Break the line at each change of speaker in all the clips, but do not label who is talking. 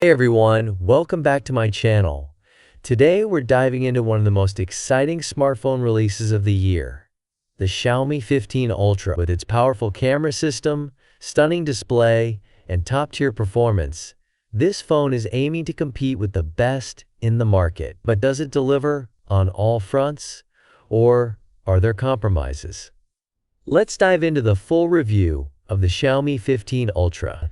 Hey everyone, welcome back to my channel. Today we're diving into one of the most exciting smartphone releases of the year, the Xiaomi 15 Ultra. With its powerful camera system, stunning display, and top-tier performance, this phone is aiming to compete with the best in the market. But does it deliver on all fronts? Or are there compromises? Let's dive into the full review of the Xiaomi 15 Ultra.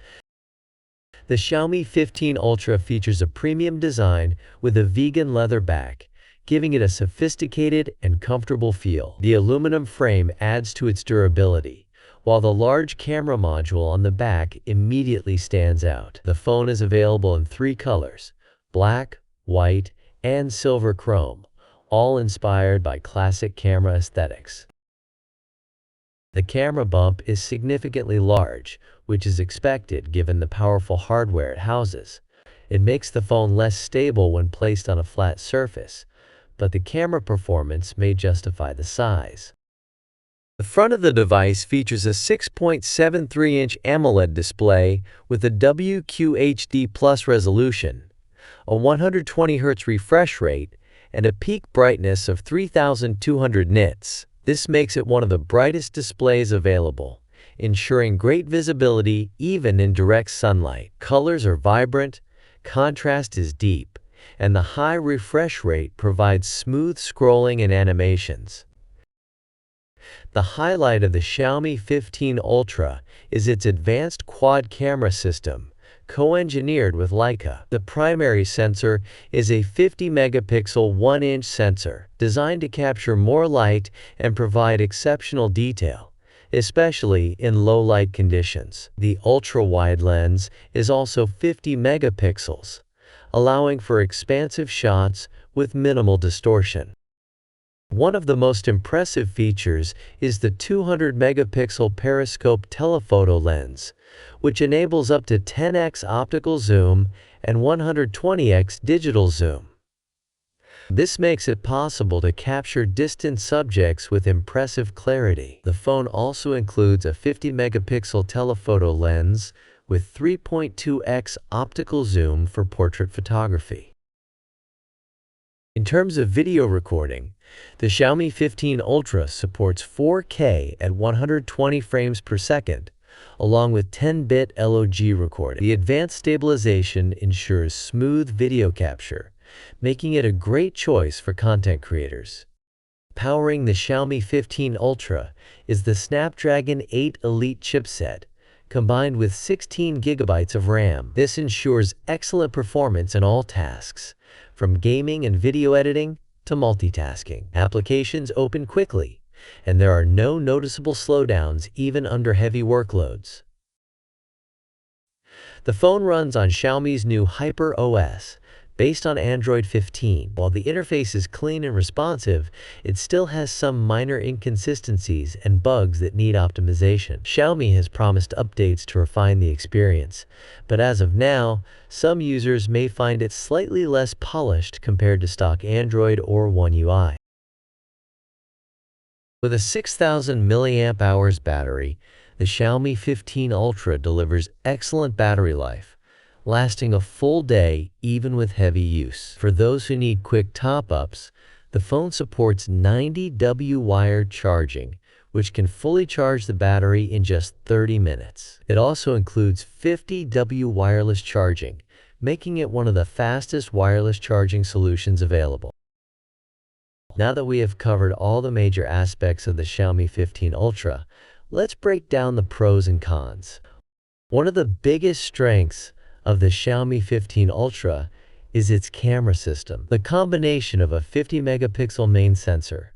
The Xiaomi 15 Ultra features a premium design with a vegan leather back, giving it a sophisticated and comfortable feel. The aluminum frame adds to its durability, while the large camera module on the back immediately stands out. The phone is available in 3 colors: black, white, and silver chrome, all inspired by classic camera aesthetics. The camera bump is significantly large, which is expected given the powerful hardware it houses. It makes the phone less stable when placed on a flat surface, but the camera performance may justify the size. The front of the device features a 6.73-inch AMOLED display with a WQHD+ resolution, a 120Hz refresh rate, and a peak brightness of 3200 nits. This makes it one of the brightest displays available, ensuring great visibility even in direct sunlight. Colors are vibrant, contrast is deep, and the high refresh rate provides smooth scrolling and animations. The highlight of the Xiaomi 15 Ultra is its advanced quad camera system, co-engineered with Leica. The primary sensor is a 50-megapixel 1-inch sensor designed to capture more light and provide exceptional detail, especially in low-light conditions. The ultra-wide lens is also 50 megapixels, allowing for expansive shots with minimal distortion. One of the most impressive features is the 200-megapixel periscope telephoto lens, which enables up to 10x optical zoom and 120x digital zoom. This makes it possible to capture distant subjects with impressive clarity. The phone also includes a 50-megapixel telephoto lens with 3.2x optical zoom for portrait photography. In terms of video recording, the Xiaomi 15 Ultra supports 4K at 120 frames per second, along with 10-bit LOG recording. The advanced stabilization ensures smooth video capture, making it a great choice for content creators. Powering the Xiaomi 15 Ultra is the Snapdragon 8 Elite chipset, combined with 16 GB of RAM. This ensures excellent performance in all tasks, from gaming and video editing to multitasking. Applications open quickly, and there are no noticeable slowdowns even under heavy workloads. The phone runs on Xiaomi's new HyperOS, based on Android 15. While the interface is clean and responsive, it still has some minor inconsistencies and bugs that need optimization. Xiaomi has promised updates to refine the experience, but as of now, some users may find it slightly less polished compared to stock Android or One UI. With a 6000 mAh battery, the Xiaomi 15 Ultra delivers excellent battery life, lasting a full day even with heavy use. For those who need quick top-ups, the phone supports 90W wired charging, which can fully charge the battery in just 30 minutes. It also includes 50W wireless charging, making it one of the fastest wireless charging solutions available. Now that we have covered all the major aspects of the Xiaomi 15 Ultra, let's break down the pros and cons. One of the biggest strengths of the Xiaomi 15 Ultra is its camera system. The combination of a 50-megapixel main sensor,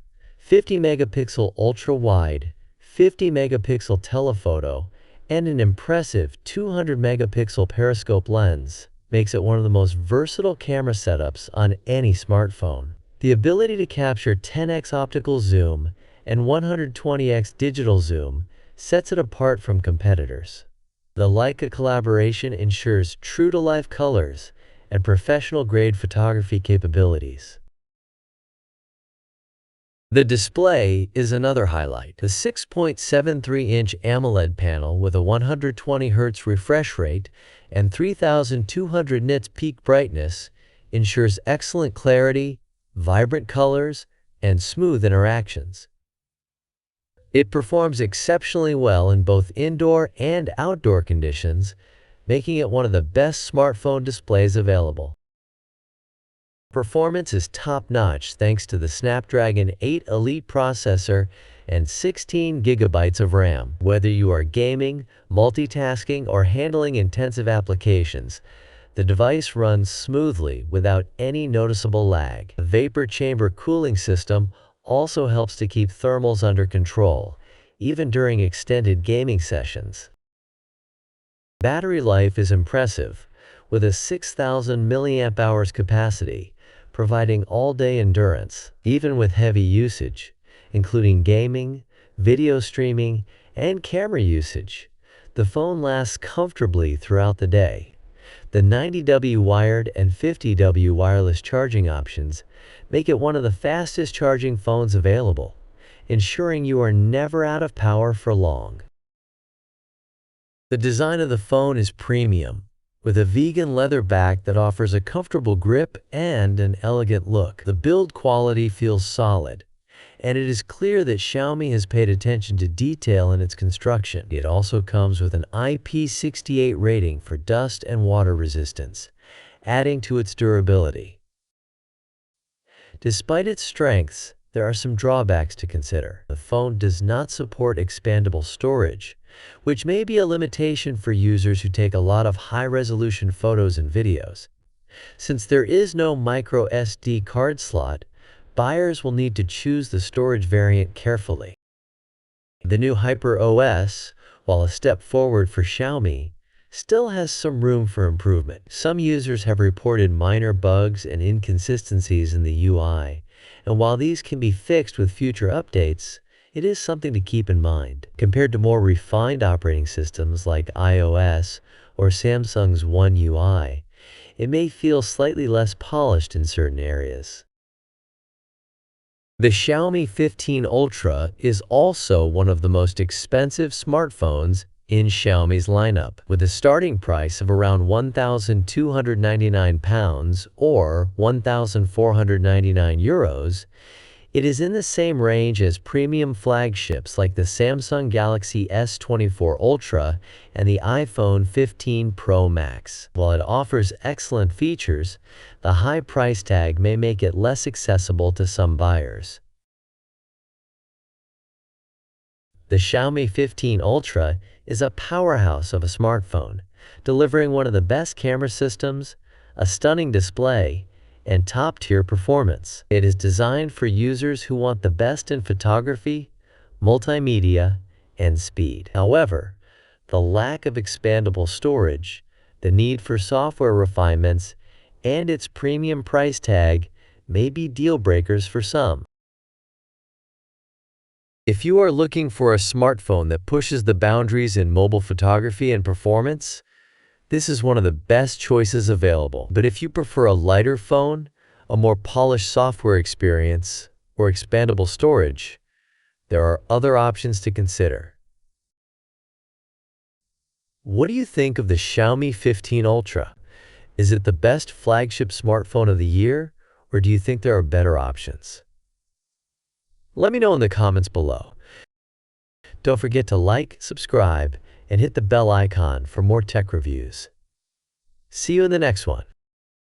50-megapixel ultra-wide, 50-megapixel telephoto, and an impressive 200-megapixel periscope lens makes it one of the most versatile camera setups on any smartphone. The ability to capture 10x optical zoom and 120x digital zoom sets it apart from competitors. The Leica collaboration ensures true-to-life colors and professional-grade photography capabilities. The display is another highlight. The 6.73-inch AMOLED panel with a 120Hz refresh rate and 3200 nits peak brightness ensures excellent clarity, vibrant colors, and smooth interactions. It performs exceptionally well in both indoor and outdoor conditions, making it one of the best smartphone displays available. Performance is top-notch thanks to the Snapdragon 8 Elite processor and 16 gigabytes of RAM. Whether you are gaming, multitasking, or handling intensive applications, the device runs smoothly without any noticeable lag. The vapor chamber cooling system also helps to keep thermals under control, even during extended gaming sessions. Battery life is impressive, with a 6,000 mAh capacity, providing all-day endurance, even with heavy usage, including gaming, video streaming, and camera usage. The phone lasts comfortably throughout the day. The 90W wired and 50W wireless charging options make it one of the fastest charging phones available, ensuring you are never out of power for long. The design of the phone is premium, with a vegan leather back that offers a comfortable grip and an elegant look. The build quality feels solid, and it is clear that Xiaomi has paid attention to detail in its construction. It also comes with an IP68 rating for dust and water resistance, adding to its durability. Despite its strengths, there are some drawbacks to consider. The phone does not support expandable storage, which may be a limitation for users who take a lot of high-resolution photos and videos. Since there is no micro SD card slot, buyers will need to choose the storage variant carefully. The new HyperOS, while a step forward for Xiaomi, still has some room for improvement. Some users have reported minor bugs and inconsistencies in the UI, and while these can be fixed with future updates, it is something to keep in mind. Compared to more refined operating systems like iOS or Samsung's One UI, it may feel slightly less polished in certain areas. The Xiaomi 15 Ultra is also one of the most expensive smartphones in Xiaomi's lineup. With a starting price of around £1,299 or €1,499, it is in the same range as premium flagships like the Samsung Galaxy S24 Ultra and the iPhone 15 Pro Max. While it offers excellent features, the high price tag may make it less accessible to some buyers. The Xiaomi 15 Ultra is a powerhouse of a smartphone, delivering one of the best camera systems, a stunning display, and top-tier performance. It is designed for users who want the best in photography, multimedia, and speed. However, the lack of expandable storage, the need for software refinements, and its premium price tag may be deal breakers for some. If you are looking for a smartphone that pushes the boundaries in mobile photography and performance, this is one of the best choices available. But if you prefer a lighter phone, a more polished software experience, or expandable storage, there are other options to consider. What do you think of the Xiaomi 15 Ultra? Is it the best flagship smartphone of the year, or do you think there are better options? Let me know in the comments below. Don't forget to like, subscribe, and hit the bell icon for more tech reviews. See you in the next one.